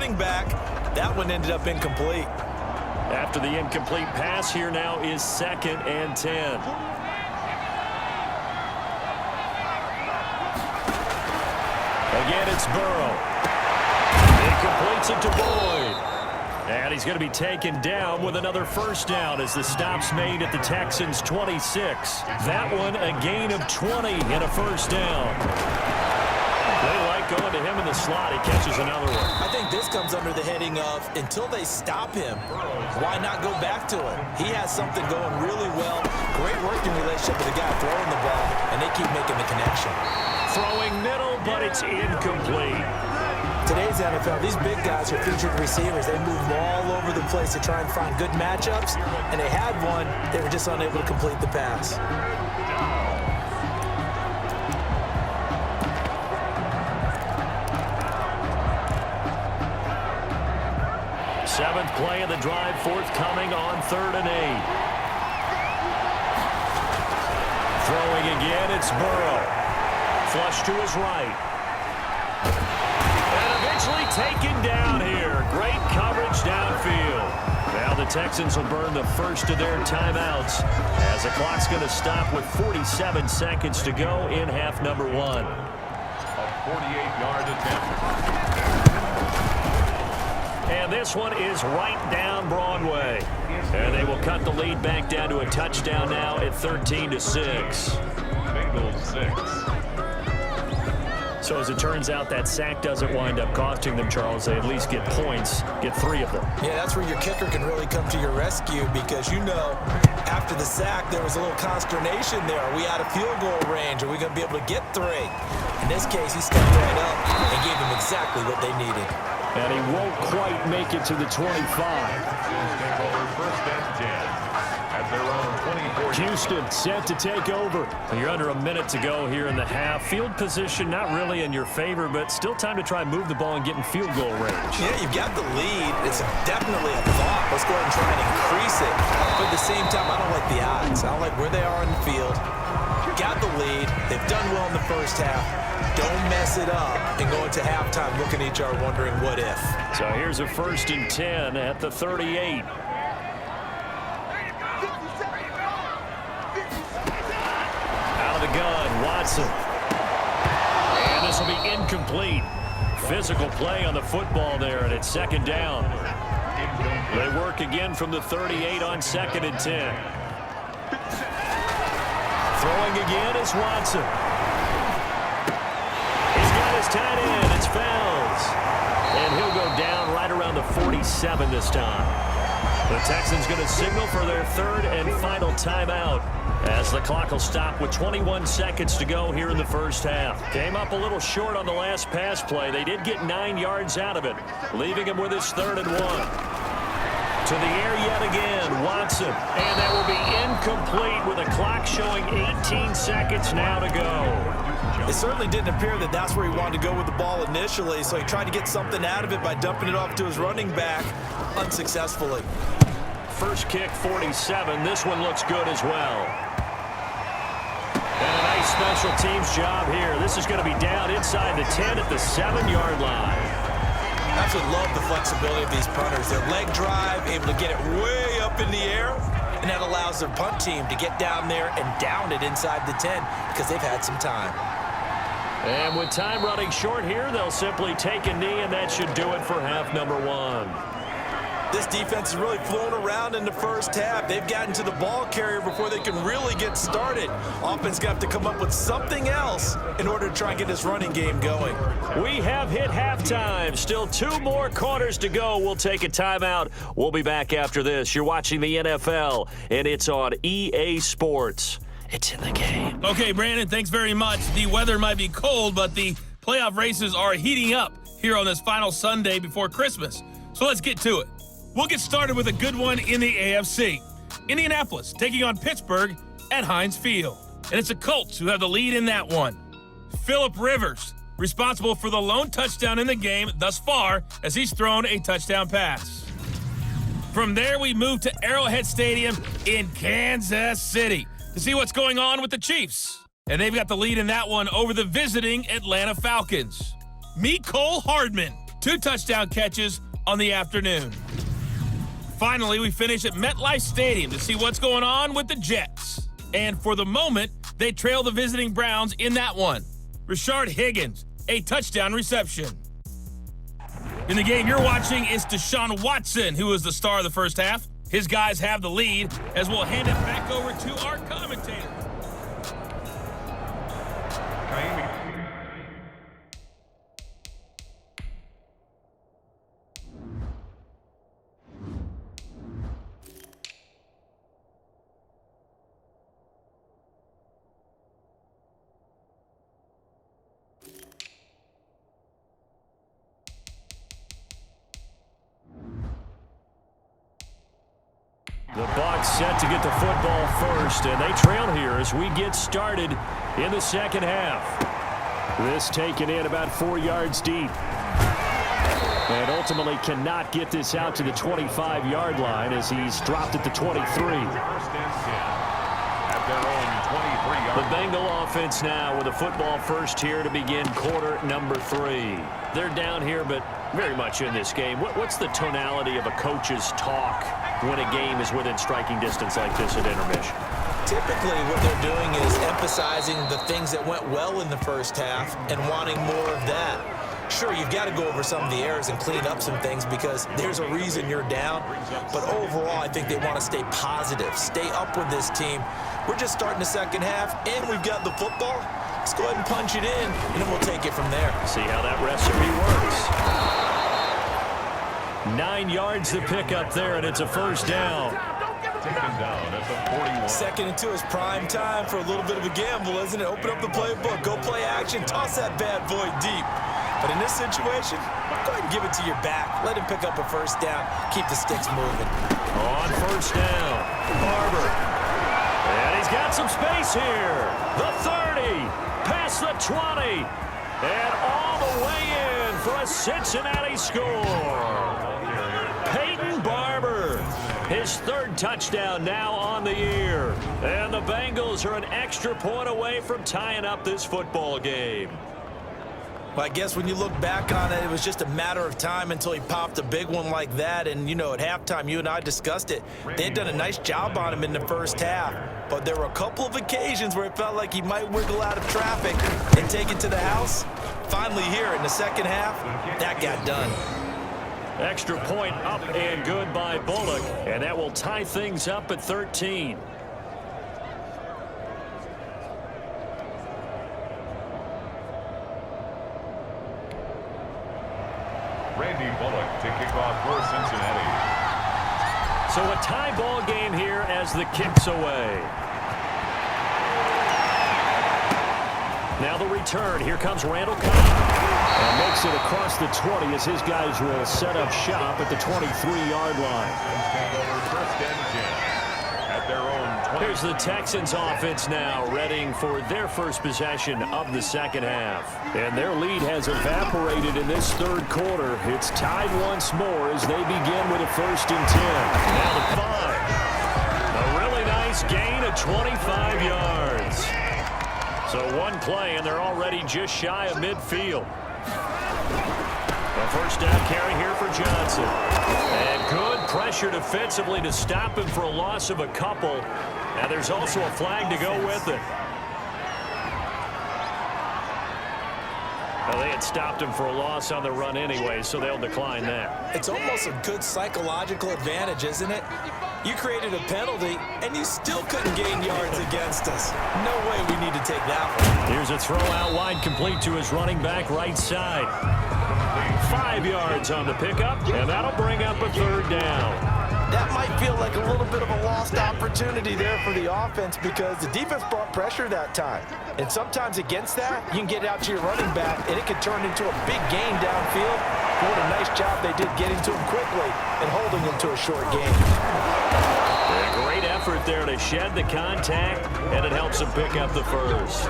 running back. That one ended up incomplete. After the incomplete pass, here now is 2nd and 10. Again, it's Burrow. He completes it to Boyd. And he's going to be taken down with another first down as the stop's made at the Texans' 26. That one a gain of 20 and a first down. They like going to him in the slot. He catches another one. I think this comes under the heading of until they stop him, why not go back to it? He has something going really well. Great working relationship with the guy throwing the ball, and they keep making the connection. Throwing middle, but it's incomplete. Today's NFL, these big guys are featured receivers. They move all over the place to try and find good matchups, and they had one. They were just unable to complete the pass. 7th play of the drive, forthcoming on 3rd and 8. Throwing again, it's Burrow. Flush to his right. And eventually taken down here. Great coverage downfield. Now the Texans will burn the first of their timeouts as the clock's going to stop with 47 seconds to go in half number 1. A 48-yard attempt. And this one is right down Broadway. And they will cut the lead back down to a touchdown now at 13-6. Bengals 6. So as it turns out, that sack doesn't wind up costing them, Charles. They at least get points, get 3 of them. Yeah, that's where your kicker can really come to your rescue because, you know, after the sack, there was a little consternation there. Are we out of field goal range? Are we going to be able to get 3? In this case, he stepped right up and gave them exactly what they needed. And he won't quite make it to the 25. First and 10 at their own 24. Houston set to take over. You're under a minute to go here in the half. Field position not really in your favor, but still time to try and move the ball and get in field goal range. Yeah, you've got the lead. It's definitely a thought. Let's go ahead and try and increase it. But at the same time, I don't like the odds. I don't like where they are on the field. Got the lead. They've done well in the first half. Don't mess it up and go into halftime looking at each other wondering what if. So here's a 1st and 10 at the 38. Out of the gun, Watson. And this will be incomplete. Physical play on the football there, and it's 2nd down. They work again from the 38 on 2nd and 10. Throwing again is Watson. Tight end, it's Fells. And he'll go down right around the 47 this time. The Texans going to signal for their 3rd and final timeout as the clock will stop with 21 seconds to go here in the first half. Came up a little short on the last pass play. They did get 9 yards out of it, leaving him with his 3rd and 1. To the air yet again, Watson. And that will be incomplete with a clock showing 18 seconds now to go. It certainly didn't appear that that's where he wanted to go with the ball initially, so he tried to get something out of it by dumping it off to his running back unsuccessfully. First kick, 47. This one looks good as well. And a nice special teams job here. This is going to be down inside the 10 at the 7-yard line. Absolutely love the flexibility of these punters. Their leg drive, able to get it way up in the air, and that allows their punt team to get down there and down it inside the 10 because they've had some time. And with time running short here, they'll simply take a knee, and that should do it for half number 1. This defense is really flown around in the first half. They've gotten to the ball carrier before they can really get started. Offense got to come up with something else in order to try and get this running game going. We have hit halftime. Still 2 more quarters to go. We'll take a timeout. We'll be back after this. You're watching the NFL, and it's on EA Sports. It's in the game. Okay, Brandon, thanks very much. The weather might be cold, but the playoff races are heating up here on this final Sunday before Christmas. So let's get to it. We'll get started with a good one in the AFC. Indianapolis taking on Pittsburgh at Heinz Field. And it's the Colts who have the lead in that one. Phillip Rivers, responsible for the lone touchdown in the game thus far as he's thrown a touchdown pass. From there, we move to Arrowhead Stadium in Kansas City to see what's going on with the Chiefs. And they've got the lead in that one over the visiting Atlanta Falcons. Mecole Hardman 2 touchdown catches on the afternoon. Finally, we finish at MetLife Stadium to see what's going on with the Jets. And for the moment, they trail the visiting Browns in that one. Rashard Higgins, a touchdown reception. In the game you're watching, it's Deshaun Watson, who is the star of the first half. His guys have the lead, as we'll hand it back over to our commentator. The Bucs set to get the football first, and they trail here as we get started in the second half. This taken in about 4 yards deep. And ultimately cannot get this out to the 25-yard line as he's dropped at the 23. The Bengal offense now with a football first here to begin quarter number 3. They're down here, but very much in this game. What's the tonality of a coach's talk when a game is within striking distance like this at intermission? Typically, what they're doing is emphasizing the things that went well in the first half and wanting more of that. Sure, you've got to go over some of the errors and clean up some things because there's a reason you're down. But overall, I think they want to stay positive, stay up with this team. We're just starting the second half, and we've got the football. Let's go ahead and punch it in, and then we'll take it from there. See how that recipe works. 9 yards to pick up there, and it's a first down. Taken down at the 41. 2nd and 2 is prime time for a little bit of a gamble, isn't it? Open up the playbook, go play action, toss that bad boy deep. But in this situation, go ahead and give it to your back. Let him pick up a first down. Keep the sticks moving. On first down, Barber. And he's got some space here. The 30, past the 20, and all the way in for a Cincinnati score. Peyton Barber, his 3rd touchdown now on the year. And the Bengals are an extra point away from tying up this football game. Well, I guess when you look back on it, it was just a matter of time until he popped a big one like that. And, you know, at halftime, you and I discussed it. They had done a nice job on him in the first half. But there were a couple of occasions where it felt like he might wiggle out of traffic and take it to the house. Finally here in the second half, that got done. Extra point up and good by Bullock. And that will tie things up at 13. Randy Bullock to kick off for Cincinnati. So a tie ball game here as the kick's away. Now the return. Here comes Randall Cobb. And makes it across the 20 as his guys will set up shop at the 23-yard line. First and 10 at their own 20. Here's the Texans offense now, readying for their first possession of the second half. And their lead has evaporated in this 3rd quarter. It's tied once more as they begin with a 1st and 10. Now the 5. A really nice gain of 25 yards. So one play, and they're already just shy of midfield. A first down carry here for Johnson. And good pressure defensively to stop him for a loss of a couple. And there's also a flag to go with it. Well, they had stopped him for a loss on the run anyway, so they'll decline that. It's almost a good psychological advantage, isn't it? You created a penalty, and you still couldn't gain yards against us. No way we need to take that one. Here's a throw out wide, complete to his running back right side. 5 yards on the pickup, and that'll bring up a 3rd down. That might feel like a little bit of a lost opportunity there for the offense because the defense brought pressure that time. And sometimes against that, you can get out to your running back, and it can turn into a big gain downfield. What a nice job they did getting to him quickly and holding him to a short gain. A great effort there to shed the contact, and it helps him pick up the 1st.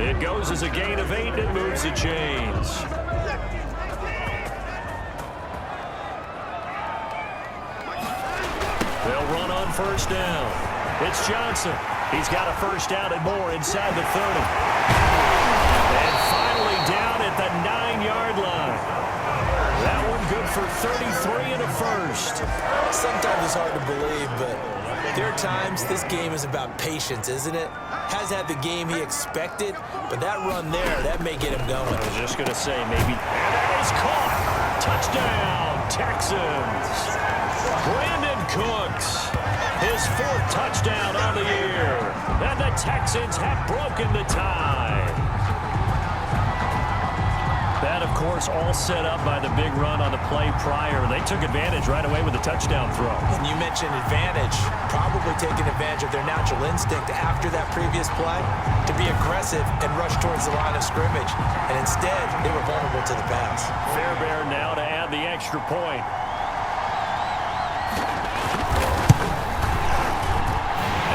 It goes as a gain of 8 and moves the chains. They'll run on first down. It's Johnson. He's got a first down and more inside the 30. And finally down at the 9-yard line. for 33 and a first. Sometimes it's hard to believe, but there are times this game is about patience, isn't it? Has had the game he expected, but that run there, that may get him going. I was just going to say, maybe. And that is caught. Touchdown, Texans. Brandon Cooks, his 4th touchdown on the year. And the Texans have broken the tie. That, of course, all set up by the big run on the play prior. They took advantage right away with the touchdown throw. And you mentioned advantage, probably taking advantage of their natural instinct after that previous play to be aggressive and rush towards the line of scrimmage. And instead, they were vulnerable to the pass. Fairbairn now to add the extra point.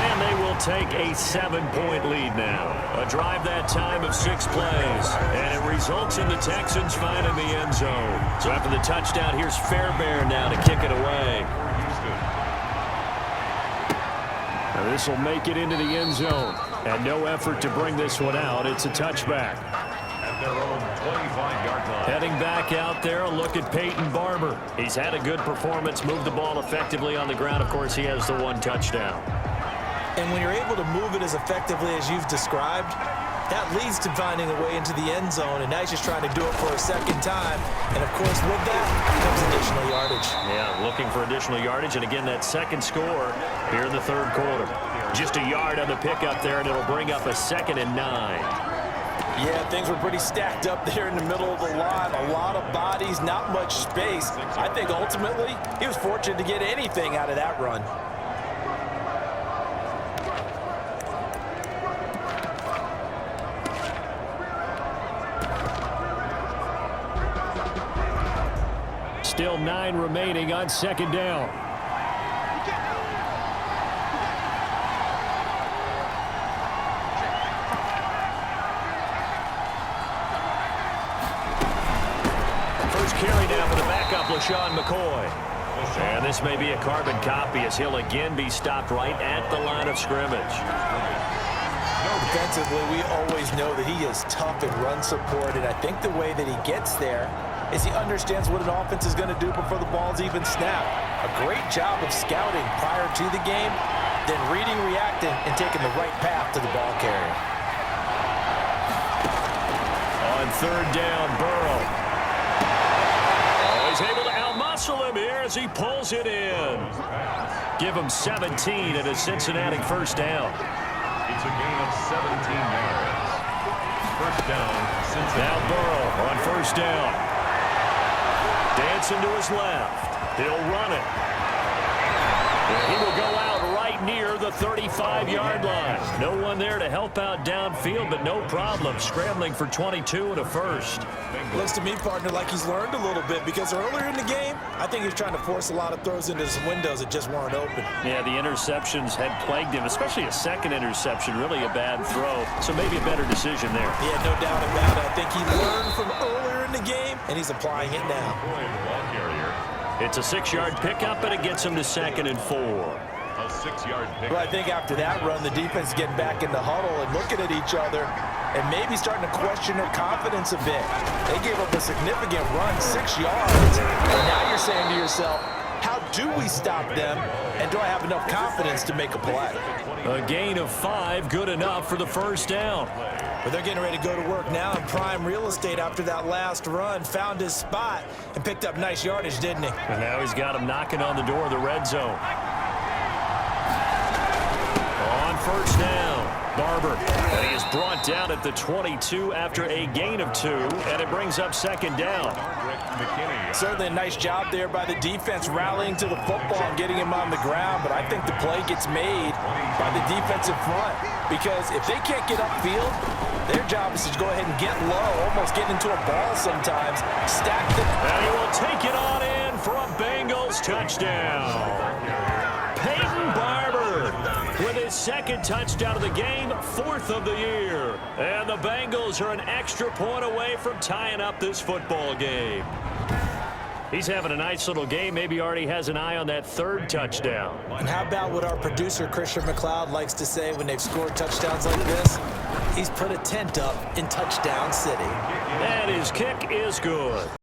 And they will take a 7-point lead now. A drive that time of 6 plays. And it results in the Texans finding the end zone. So after the touchdown, here's Fairbairn now to kick it away. Now this will make it into the end zone. And no effort to bring this one out. It's a touchback. At their own 25-yard line. Heading back out there, a look at Peyton Barber. He's had a good performance, moved the ball effectively on the ground. Of course, he has the 1 touchdown. And when you're able to move it as effectively as you've described, that leads to finding a way into the end zone, and now he's just trying to do it for a second time. And, of course, with that comes additional yardage. Yeah, looking for additional yardage, and again, that second score here in the 3rd quarter. Just a yard on the pickup there, and it'll bring up a 2nd and 9. Yeah, things were pretty stacked up there in the middle of the line. A lot of bodies, not much space. I think ultimately he was fortunate to get anything out of that run. Still 9 remaining on 2nd down. First carry now for the backup, LaShawn McCoy. And this may be a carbon copy as he'll again be stopped right at the line of scrimmage. Defensively, we always know that he is tough in run support, and I think the way that he gets there is he understands what an offense is going to do before the ball's even snapped. A great job of scouting prior to the game, then reading, reacting, and taking the right path to the ball carrier. On 3rd down, Burrow. Oh, he's able to outmuscle him here as he pulls it in. Give him 17 at a Cincinnati 1st down. It's a gain of 17 yards. 1st down, Cincinnati. Now Burrow on 1st down. Dancing to his left. He'll run it. And he will go out right near the 35-yard line. No one there to help out downfield, but no problem. Scrambling for 22 and a 1st. Looks to me, partner, like he's learned a little bit because earlier in the game, I think he was trying to force a lot of throws into some windows that just weren't open. Yeah, the interceptions had plagued him, especially a 2nd interception, really a bad throw. So maybe a better decision there. Yeah, no doubt about it. I think he learned from earlier in the game, and he's applying it now. It's a 6-yard pickup, and it gets him to 2nd and 4. A 6-yard pickup. Well, I think after that run, the defense is getting back in the huddle and looking at each other and maybe starting to question their confidence a bit. They gave up a significant run, 6 yards, and now you're saying to yourself, how do we stop them, and do I have enough confidence to make a play? A gain of 5, good enough for the 1st down. But they're getting ready to go to work now in prime real estate after that last run. Found his spot and picked up nice yardage, didn't he? And now he's got him knocking on the door of the red zone. On 1st down, Barber. And he is brought down at the 22 after a gain of 2, and it brings up 2nd down. Certainly a nice job there by the defense rallying to the football and getting him on the ground, but I think the play gets made by the defensive front because if they can't get upfield, their job is to go ahead and get low, almost get into a ball sometimes, stack them. And he will take it on in for a Bengals touchdown. Peyton Barber with his 2nd touchdown of the game, 4th of the year. And the Bengals are an extra point away from tying up this football game. He's having a nice little game. Maybe already has an eye on that 3rd touchdown. And how about what our producer, Christian McLeod, likes to say when they've scored touchdowns like this? He's put a tent up in Touchdown City. And his kick is good.